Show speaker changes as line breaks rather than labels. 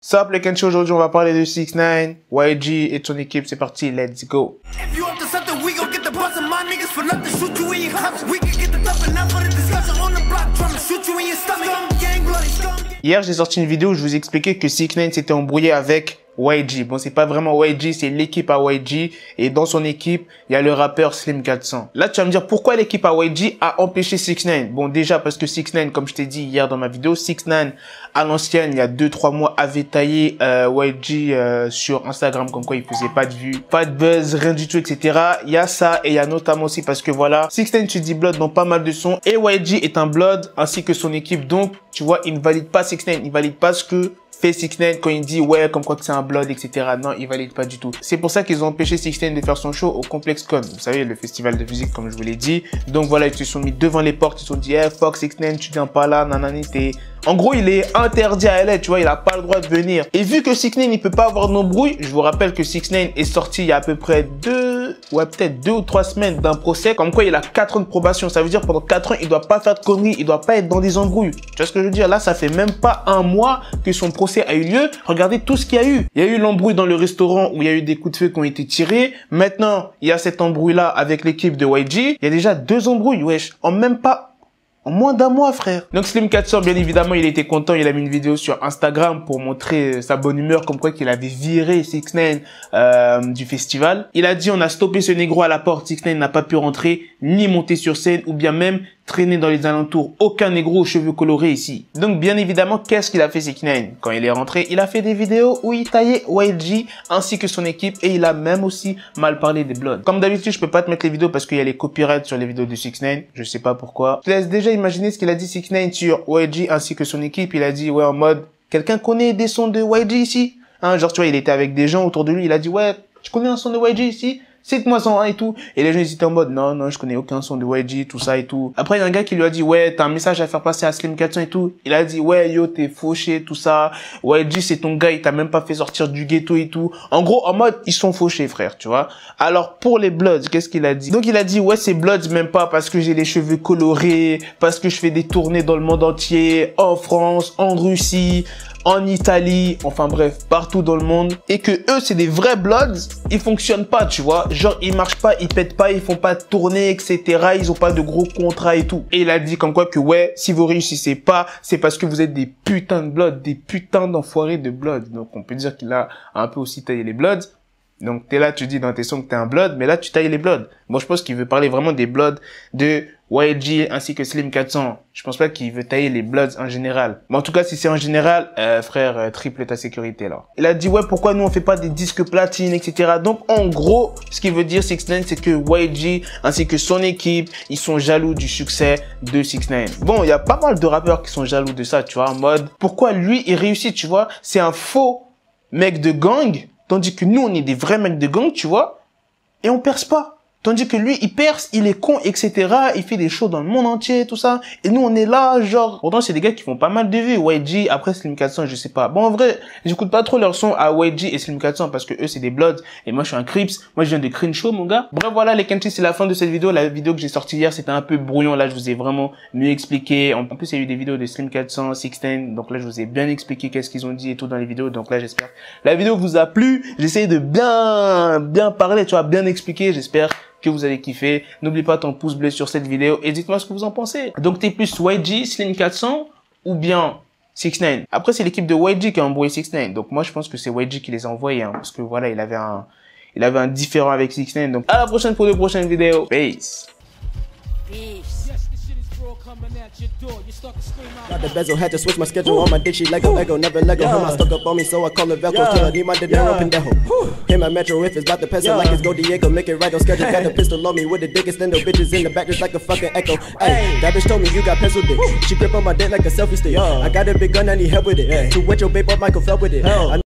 Sup les Kenshi, aujourd'hui on va parler de 6ix9ine, YG et de son équipe, c'est parti, let's go. Hier j'ai sorti une vidéo où je vous expliquais que 6ix9ine s'était embrouillé avec YG. Bon, c'est pas vraiment YG, c'est l'équipe à YG. Et dans son équipe, il y a le rappeur Slim 400. Là, tu vas me dire pourquoi l'équipe à YG a empêché 6ix9ine. Bon, déjà parce que 6ix9ine, comme je t'ai dit hier dans ma vidéo, 6ix9ine à l'ancienne, il y a 2-3 mois, avait taillé YG sur Instagram, comme quoi il faisait pas de vues, pas de buzz, rien du tout, etc. Il y a ça et il y a notamment aussi parce que voilà, 6ix9ine tu dis Blood dans pas mal de sons et YG est un Blood ainsi que son équipe. Donc, tu vois, il ne valide pas 6ix9ine, il valide pas ce que fait 6ix9ine quand il dit ouais comme quoi que c'est un Blood, etc. Non, il valide pas du tout. C'est pour ça qu'ils ont empêché 6ix9ine de faire son show au Complex Con, vous savez, le festival de musique comme je vous l'ai dit. Donc voilà, ils se sont mis devant les portes, ils se sont dit hey, fuck 6ix9ine, tu viens pas là, nanani, t'es... En gros, il est interdit à LA, tu vois, il a pas le droit de venir. Et vu que 6ix9ine, il peut pas avoir d'embrouille, je vous rappelle que 6ix9ine est sorti il y a à peu près peut-être 2 ou 3 semaines d'un procès, comme quoi il a 4 ans de probation. Ça veut dire pendant 4 ans, il doit pas faire de conneries, il doit pas être dans des embrouilles. Tu vois ce que je veux dire? Là, ça fait même pas un mois que son procès a eu lieu. Regardez tout ce qu'il y a eu. Il y a eu l'embrouille dans le restaurant où il y a eu des coups de feu qui ont été tirés. Maintenant, il y a cette embrouille-là avec l'équipe de YG. Il y a déjà 2 embrouilles, wesh. En moins d'un mois, frère. Donc Slim 400, bien évidemment, il était content. Il a mis une vidéo sur Instagram pour montrer sa bonne humeur, comme quoi qu'il avait viré 6ix9ine du festival. Il a dit on a stoppé ce négro à la porte. 6ix9ine n'a pas pu rentrer, ni monter sur scène, ou bien même traîner dans les alentours. Aucun négro aux cheveux colorés ici. Donc bien évidemment, qu'est-ce qu'il a fait 6ix9ine? Quand il est rentré, il a fait des vidéos où il taillait YG ainsi que son équipe et il a même aussi mal parlé des Bloods. Comme d'habitude, je peux pas te mettre les vidéos parce qu'il y a les copyrights sur les vidéos de 6ix9ine. Je sais pas pourquoi. Je te laisse déjà imaginer ce qu'il a dit 6ix9ine sur YG ainsi que son équipe. Il a dit ouais en mode quelqu'un connaît des sons de YG ici? Hein, genre tu vois, il était avec des gens autour de lui, il a dit ouais, tu connais un son de YG ici? Cite-moi son et tout. Et les gens ils étaient en mode non, je connais aucun son de YG, tout ça et tout. Après il y a un gars qui lui a dit ouais, t'as un message à faire passer à Slim 400 et tout. Il a dit ouais yo, t'es fauché, tout ça. YG c'est ton gars, il t'a même pas fait sortir du ghetto et tout. En gros en mode ils sont fauchés frère, tu vois. Alors pour les Bloods, qu'est-ce qu'il a dit? Donc il a dit ouais c'est Bloods même pas parce que j'ai les cheveux colorés, parce que je fais des tournées dans le monde entier, en France, en Russie, en Italie, enfin bref, partout dans le monde, et que eux c'est des vrais Bloods, ils fonctionnent pas, tu vois, genre ils marchent pas, ils pètent pas, ils font pas de tournées, etc., ils ont pas de gros contrats et tout. Et il a dit comme quoi que ouais, si vous réussissez pas, c'est parce que vous êtes des putains de Bloods, des putains d'enfoirés de Bloods. Donc on peut dire qu'il a un peu aussi taillé les Bloods. Donc t'es là, tu dis dans tes sons que t'es un Blood, mais là tu tailles les Bloods. Moi je pense qu'il veut parler vraiment des Bloods de YG ainsi que Slim 400. Je pense pas qu'il veut tailler les Bloods en général. Mais en tout cas si c'est en général, frère, triple ta sécurité là. Il a dit ouais pourquoi nous on fait pas des disques platine, etc. Donc en gros, ce qu'il veut dire 6ix9ine c'est que YG ainsi que son équipe, ils sont jaloux du succès de 6ix9ine. Bon, il y a pas mal de rappeurs qui sont jaloux de ça, tu vois, en mode pourquoi lui il réussit, tu vois. C'est un faux mec de gang. Tandis que nous, on est des vrais mecs de gang, tu vois, et on perce pas. Tandis que lui, il perce, il est con, etc. Il fait des shows dans le monde entier, tout ça. Et nous, on est là, genre... Pourtant, c'est des gars qui font pas mal de vues. YG, après Slim 400, je sais pas. Bon, en vrai, j'écoute pas trop leurs sons à YG et Slim 400 parce que eux, c'est des Bloods. Et moi, je suis un Crips. Moi, je viens de Crenshaw, mon gars. Bref, voilà, les Kenshi, c'est la fin de cette vidéo. La vidéo que j'ai sortie hier, c'était un peu brouillon. Là, je vous ai vraiment mieux expliqué. En plus, il y a eu des vidéos de Slim 400, 6ix9ine. Donc là, je vous ai bien expliqué qu'est-ce qu'ils ont dit et tout dans les vidéos. Donc là, j'espère que la vidéo vous a plu. J'essaie de bien parler, tu vois, bien expliquer. J'espère que vous allez kiffer. N'oublie pas ton pouce bleu sur cette vidéo et dites-moi ce que vous en pensez. Donc t'es plus YG, Slim 400 ou bien 6ix9ine? Après c'est l'équipe de YG qui a envoyé 6ix9ine. Donc moi je pense que c'est YG qui les a envoyés hein, parce que voilà, il avait un différent avec 6ix9ine. Donc à la prochaine pour de prochaines vidéos. Peace.
Got the bezel, had to switch my schedule. On my dick, she like a Lego, never Lego. Him, I stuck up on me, so I call it Velcro. Till I need my dinero pendejo. Hit my metro if it's about to peso, like it's Go Diego. Make it right on schedule. Got the pistol on me with the dick extendo. Bitches in the back just like a fucking echo. Hey, that bitch told me you got pencil dick. She grip on my dick like a selfie stick. I got a big gun, I need help with it. To wet your babe up, Michael fell with it.